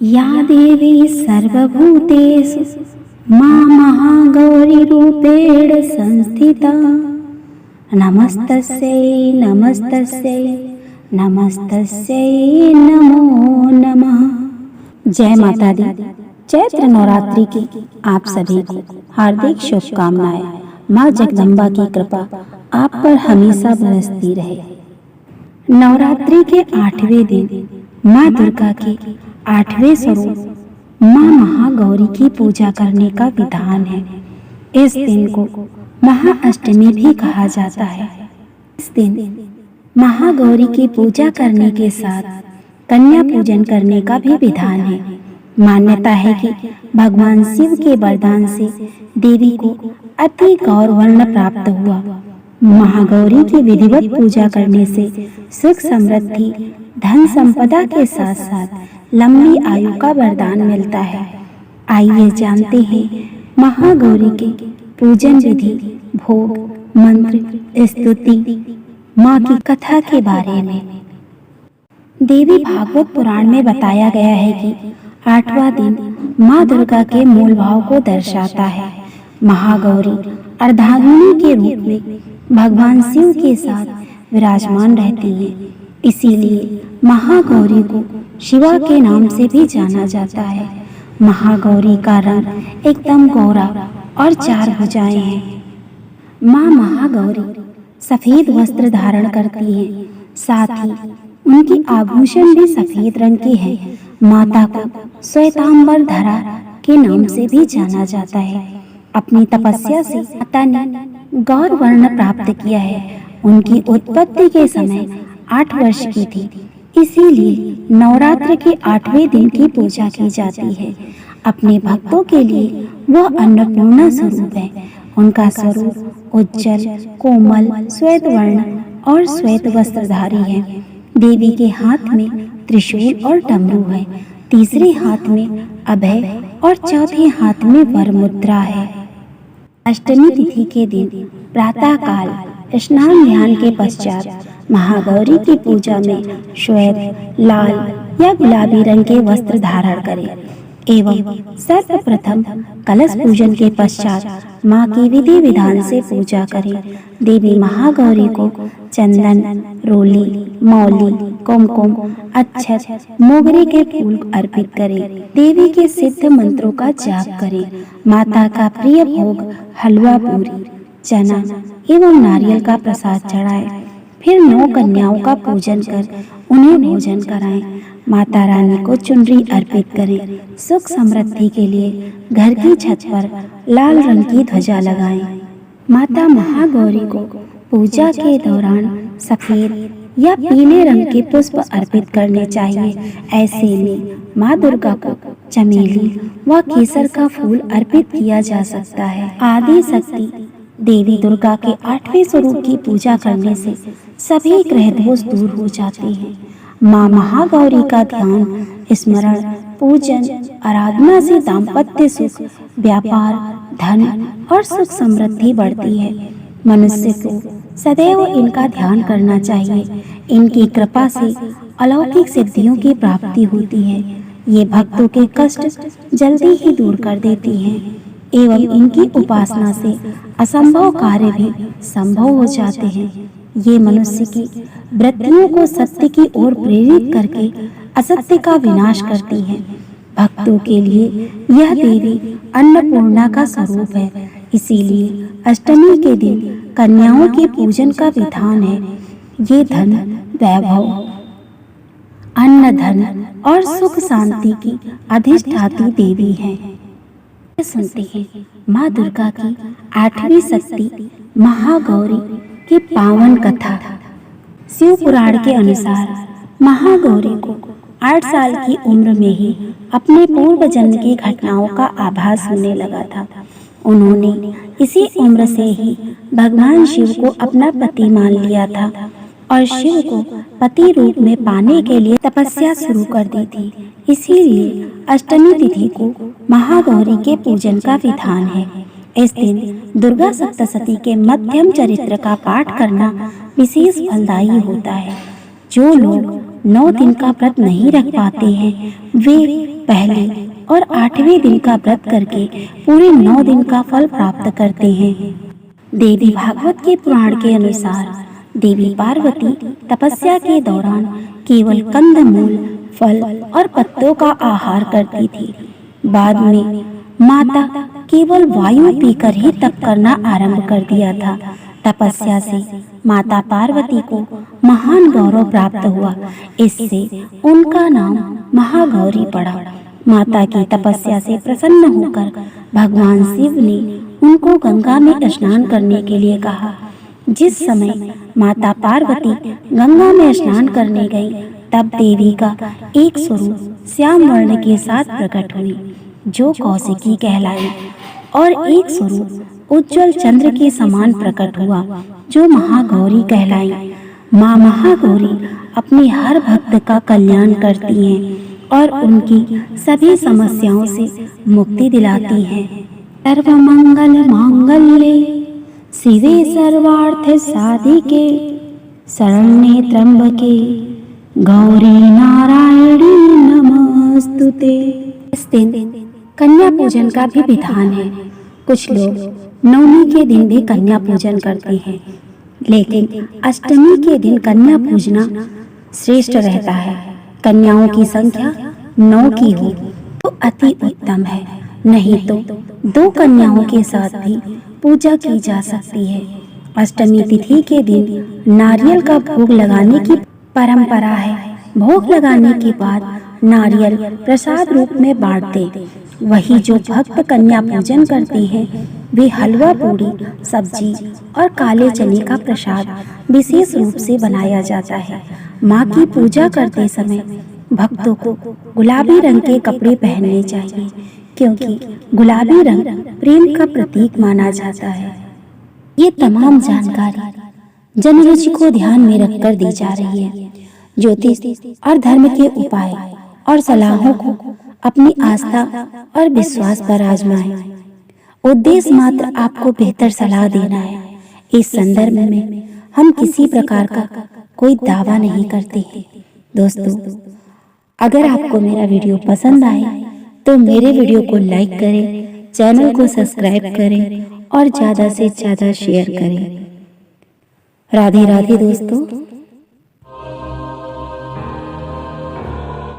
या देवी सर्वभूतेषु मां महागौरीरूपेण संस्थिता। नमस्तस्यै नमस्तस्यै नमस्तस्यै नमो नमः। जय माता दी। चैत्र नवरात्रि की आप सभी को हार्दिक शुभकामनाएं। माँ जगदम्बा की कृपा आप पर हमेशा बरसती रहे। नवरात्रि के 8वें दिन माँ दुर्गा के 8वें स्वरूप माँ महागौरी की पूजा करने का विधान है। इस दिन को महाअष्टमी भी कहा जाता है। इस दिन महागौरी की पूजा करने के साथ कन्या पूजन करने का भी विधान है। मान्यता है कि भगवान शिव के वरदान से देवी को अति गौर वर्ण प्राप्त हुआ। महागौरी की विधिवत पूजा करने से सुख समृद्धि धन संपदा के साथ साथ लंबी आयु का वरदान मिलता है। आइए जानते हैं महागौरी के पूजन विधि, भोग, मंत्र, स्तुति, माँ की कथा के बारे में। देवी भागवत पुराण में बताया गया है कि 8वां दिन माँ दुर्गा के मूल भाव को दर्शाता है। महागौरी अर्धांगिनी के रूप में भगवान शिव के साथ विराजमान रहती है। इसीलिए महागौरी को शिवा के नाम से भी जाना जाता है। महागौरी का रंग एकदम गोरा और 4 भुजाएं हैं। माँ महागौरी सफेद वस्त्र धारण करती हैं, साथ ही उनकी आभूषण भी सफेद रंग के हैं। माता को श्वेतांबर धरा के नाम से भी जाना जाता है। अपनी तपस्या से माता ने गौर वर्ण प्राप्त किया है। उनकी उत्पत्ति के समय 8 वर्ष की थी, इसीलिए नवरात्र के 8वें दिन की पूजा की जाती है। अपने भक्तों के लिए वह अन्नपूर्णा स्वरूप है। उनका स्वरूप उज्जवल, कोमल, श्वेत वर्ण और श्वेत वस्त्रधारी है। देवी के हाथ में त्रिशूल और डमरू है, तीसरे हाथ में अभय और चौथे हाथ में वर मुद्रा है। अष्टमी तिथि के दिन प्रातः काल स्नान ध्यान के पश्चात महागौरी की पूजा में श्वेत, लाल या गुलाबी रंग के वस्त्र धारण करें एवं सर्वप्रथम कलश पूजन के पश्चात माँ की विधि विधान से पूजा करें। देवी महागौरी को चंदन, रोली, मौली, कुमकुम, अक्षत, मोगरे के फूल अर्पित करें। देवी के सिद्ध मंत्रों का जाप करें। माता का प्रिय भोग हलवा पूरी, चना एवं नारियल का प्रसाद चढ़ाएं। फिर 9 कन्याओं का पूजन कर उन्हें भोजन कराएं। माता रानी को चुनरी अर्पित करें। सुख समृद्धि के लिए घर की छत पर लाल रंग की ध्वजा लगाएं। माता महागौरी को पूजा के दौरान सफेद या पीले रंग के पुष्प अर्पित करने चाहिए। ऐसे में माँ दुर्गा को चमेली व केसर का फूल अर्पित किया जा सकता है। आदि शक्ति देवी दुर्गा के 8वें स्वरूप की पूजा करने से सभी ग्रह दोष दूर हो जाते हैं। माँ महागौरी का ध्यान, स्मरण, पूजन, आराधना से दाम्पत्य सुख, व्यापार, धन और सुख समृद्धि बढ़ती है। मनुष्य को सदैव इनका ध्यान करना चाहिए। इनकी कृपा से अलौकिक सिद्धियों की प्राप्ति होती है। ये भक्तों के कष्ट जल्दी ही दूर कर देती हैं एवं इनकी उपासना से असंभव कार्य भी संभव हो जाते हैं। ये मनुष्य की वृत्तियों को सत्य की ओर प्रेरित करके असत्य का विनाश करती हैं। भक्तों के लिए यह देवी अन्नपूर्णा का स्वरूप है। इसीलिए अष्टमी के दिन कन्याओं के पूजन का विधान है। ये धन, वैभव, अन्न, धन और सुख शांति की अधिष्ठात्री देवी है। सुनते हैं माँ दुर्गा की 8वीं शक्ति महागौरी की पावन कथा। शिव पुराण के अनुसार महागौरी को 8 साल की उम्र में ही अपने पूर्व जन्म की घटनाओं का आभास होने लगा था। उन्होंने इसी उम्र से ही भगवान शिव को अपना पति मान लिया था और शिव को पति रूप में पाने के लिए तपस्या शुरू कर दी थी। इसीलिए अष्टमी तिथि को महागौरी के पूजन का विधान है। इस दिन दुर्गा सप्तशती के मध्यम चरित्र का पाठ करना विशेष फलदायी होता है। जो लोग 9 दिन का व्रत नहीं रख पाते हैं, वे पहले और 8वें दिन का व्रत करके पूरे 9 दिन का फल प्राप्त करते हैं। देवी भागवत के पुराण के अनुसार देवी पार्वती तपस्या के दौरान केवल कंदमूल, फल और पत्तों का आहार करती थी। बाद में माता केवल वायु पीकर ही तप करना आरंभ कर दिया था। तपस्या से माता पार्वती को महान गौरव प्राप्त हुआ, इससे उनका नाम महागौरी पड़ा। माता की तपस्या से प्रसन्न होकर भगवान शिव ने उनको गंगा में स्नान करने के लिए कहा। जिस समय माता पार्वती गंगा में स्नान करने गई, तब देवी का एक स्वरूप श्याम वर्ण के साथ प्रकट हुई, जो कौशिकी कहलाई, और एक स्वरूप उज्जवल चंद्र के समान प्रकट हुआ, जो महागौरी कहलाई। माँ महागौरी अपने हर भक्त का कल्याण करती हैं और उनकी सभी समस्याओं से मुक्ति दिलाती हैं। सर्वमंगल मांगल्ये शिवे सर्वार्थ साधिके शरण्ये त्र्यंबके गौरी नारायणी नमस्तुते। इस दिन कन्या पूजन का भी विधान है। कुछ लोग नवमी के दिन भी कन्या पूजन करते हैं, लेकिन अष्टमी के दिन कन्या पूजना श्रेष्ठ रहता है। कन्याओं की संख्या 9 की हो तो अति उत्तम है, नहीं तो 2 कन्याओं के साथ भी पूजा की जा सकती है। अष्टमी तिथि के दिन नारियल का भोग लगाने की परंपरा है। भोग लगाने के बाद नारियल प्रसाद रूप में बांटते। वही जो भक्त कन्या पूजन करते हैं, वे हलवा पूरी, सब्जी और काले चने का प्रसाद विशेष रूप से बनाया जाता है। माँ की पूजा करते समय भक्तों को गुलाबी रंग के कपड़े पहनने चाहिए, क्योंकि गुलाबी रंग प्रेम का प्रतीक माना जाता है। ये तमाम जानकारी जनरुचि को ध्यान में रखकर दी जा रही है। ज्योतिष और धर्म के उपाय और सलाहों को अपनी आस्था और विश्वास पर आजमाएं। उद्देश्य मात्र आपको बेहतर सलाह देना है। इस संदर्भ में हम किसी प्रकार का कोई दावा नहीं करते हैं। दोस्तों, अगर आपको मेरा वीडियो पसंद आए तो मेरे वीडियो को लाइक करें, चैनल को सब्सक्राइब करें और ज़्यादा से ज़्यादा शेयर करें। राधे राधे दोस्तों।